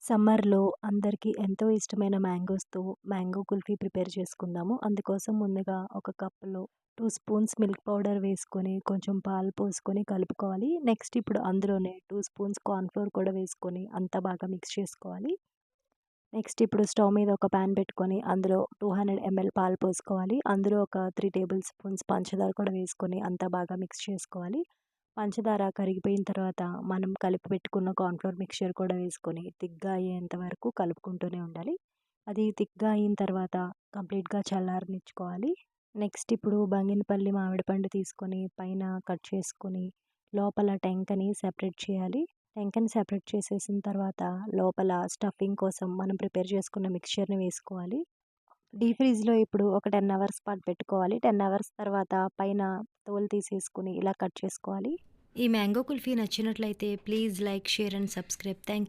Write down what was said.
సమ్మర్‌లో అందరికీ ఎంతో ఇష్టమైన మ్యాంగోస్‌తో మ్యాంగో కుల్ఫీ ప్రిపేర్ చేసుకుందాము. అందుకోసం ముందుగా ఒక కప్‌లో 2 స్పూన్స్ మిల్క్ పౌడర్ వేసుకొని, కొంచెం పాలు పోసుకొని కలుపుకోవాలి. నెక్స్ట్ ఇప్పుడు అందులోనే 2 స్పూన్స్ కార్న్ ఫ్లోర్ కూడా వేసుకొని అంతా బాగా మిక్స్ చేసుకోవాలి. నెక్స్ట్ ఇప్పుడు స్టవ్ మీద ఒక పాన్ పెట్టుకొని అందులో 200 ఎంఎల్ పాలు పోసుకోవాలి. అందులో ఒక 3 టేబుల్ స్పూన్స్ పంచదార కూడా వేసుకొని అంతా బాగా మిక్స్ చేసుకోవాలి. పంచదార కరిగిపోయిన తర్వాత మనం కలిపి పెట్టుకున్న కార్న్‌ఫ్లోర్ మిక్స్చర్ కూడా వేసుకొని థిక్‌గా అయ్యేంత వరకు కలుపుకుంటూనే ఉండాలి. అది థిక్‌గా అయిన తర్వాత కంప్లీట్‌గా చల్లారనిచ్చుకోవాలి. నెక్స్ట్ ఇప్పుడు బంగినపల్లి మామిడి పండు తీసుకొని పైన కట్ చేసుకొని లోపల టెంకని సెపరేట్ చేయాలి. టెంకని సెపరేట్ చేసేసిన తర్వాత లోపల స్టఫింగ్ కోసం మనం ప్రిపేర్ చేసుకున్న మిక్స్చర్‌ని వేసుకోవాలి. డీప్ ఫ్రీజ్‌లో ఇప్పుడు ఒక 10 అవర్స్ పాటు పెట్టుకోవాలి. 10 అవర్స్ తర్వాత పైన తోలు తీసేసుకొని ఇలా కట్ చేసుకోవాలి. ఈ మ్యాంగో కుల్ఫీ నచ్చినట్లయితే please like, share and subscribe. Thank you.